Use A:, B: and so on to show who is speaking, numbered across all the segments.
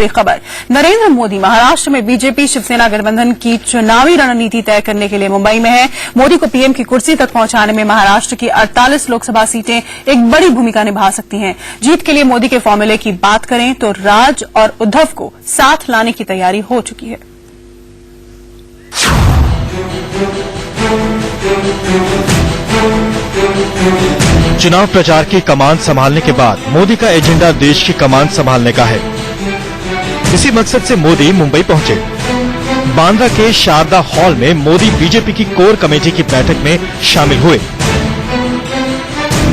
A: बड़ी खबर। नरेंद्र मोदी महाराष्ट्र में बीजेपी शिवसेना गठबंधन की चुनावी रणनीति तय करने के लिए मुंबई में है। मोदी को पीएम की कुर्सी तक पहुंचाने में महाराष्ट्र की 48 लोकसभा सीटें एक बड़ी भूमिका निभा सकती हैं। जीत के लिए मोदी के फॉर्मूले की बात करें तो राज और उद्धव को साथ लाने की तैयारी हो चुकी है।
B: चुनाव प्रचार की कमान संभालने के बाद मोदी का एजेंडा देश की कमान संभालने का है। इसी मकसद से मोदी मुंबई पहुंचे। बांद्रा के शारदा हॉल में मोदी बीजेपी की कोर कमेटी की बैठक में शामिल हुए।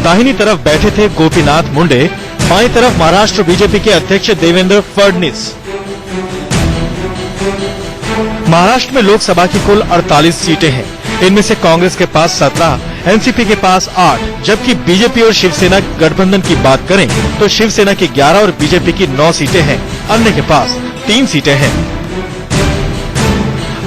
B: दाहिनी तरफ बैठे थे गोपीनाथ मुंडे, बाईं तरफ महाराष्ट्र बीजेपी के अध्यक्ष देवेंद्र फडणवीस। महाराष्ट्र में लोकसभा की कुल 48 सीटें हैं। इनमें से कांग्रेस के पास 17, एनसीपी के पास 8, जबकि बीजेपी और शिवसेना गठबंधन की बात करें तो शिवसेना की 11 और बीजेपी की 9 सीटें हैं। अन्य के पास 3 सीटें हैं।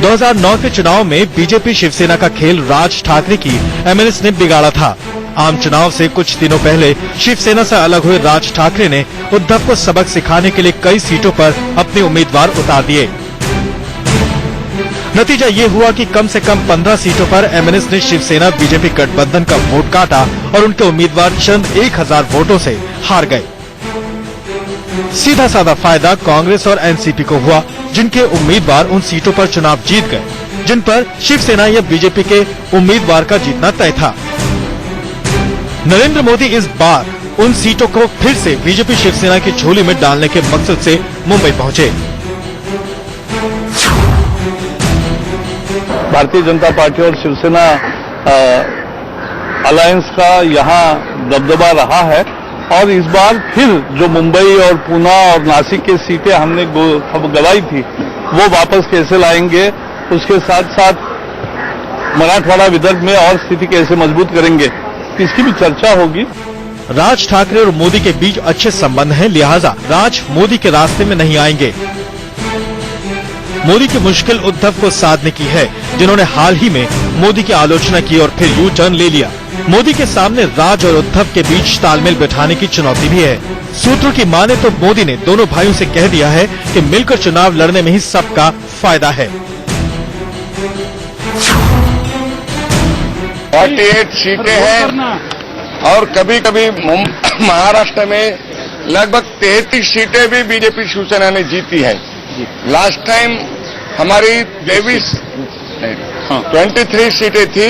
B: 2009 के चुनाव में बीजेपी शिवसेना का खेल राज ठाकरे की एमएनएस ने बिगाड़ा था। आम चुनाव से कुछ दिनों पहले शिवसेना से अलग हुए राज ठाकरे ने उद्धव को सबक सिखाने के लिए कई सीटों पर अपने उम्मीदवार उतार दिए। नतीजा ये हुआ कि कम से कम 15 सीटों पर एमएनएस ने शिवसेना बीजेपी गठबंधन का वोट काटा और उनके उम्मीदवार चंद 1000 वोटों से हार गए। सीधा साधा फायदा कांग्रेस और एनसीपी को हुआ, जिनके उम्मीदवार उन सीटों पर चुनाव जीत गए जिन पर शिवसेना या बीजेपी के उम्मीदवार का जीतना तय था। नरेंद्र मोदी इस बार उन सीटों को फिर से बीजेपी शिवसेना की झोली में डालने के मकसद से मुंबई पहुंचे।
C: भारतीय जनता पार्टी और शिवसेना अलायंस का यहाँ दबदबा रहा है और इस बार फिर जो मुंबई और पूना और नासिक की सीटें हमने गंवाई थी वो वापस कैसे लाएंगे, उसके साथ साथ मराठवाड़ा विदर्भ में और स्थिति कैसे मजबूत करेंगे, इसकी भी चर्चा होगी।
B: राज ठाकरे और मोदी के बीच अच्छे संबंध हैं, लिहाजा राज मोदी के रास्ते में नहीं आएंगे। मोदी की मुश्किल उद्धव को साधने की है, जिन्होंने हाल ही में मोदी की आलोचना की और फिर यू टर्न ले लिया। मोदी के सामने राज और उद्धव के बीच तालमेल बैठाने की चुनौती भी है। सूत्रों की माने तो मोदी ने दोनों भाइयों से कह दिया है कि मिलकर चुनाव लड़ने में ही सबका फायदा है।
D: 48 सीटें हैं और कभी कभी महाराष्ट्र में लगभग 33 सीटें भी बीजेपी शिवसेना ने जीती है। लास्ट टाइम हमारी 23 सीटें थी,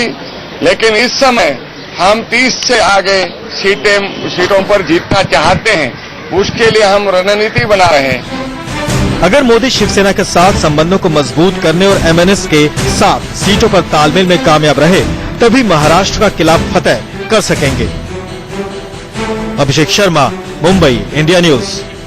D: लेकिन इस समय हम 30 से आगे सीटों पर जीतना चाहते हैं। उसके लिए हम रणनीति बना रहे हैं।
B: अगर मोदी शिवसेना के साथ संबंधों को मजबूत करने और एमएनएस के साथ सीटों पर तालमेल में कामयाब रहे, तभी महाराष्ट्र का किला फतेह कर सकेंगे। Abhishek Sharma, Mumbai, India news.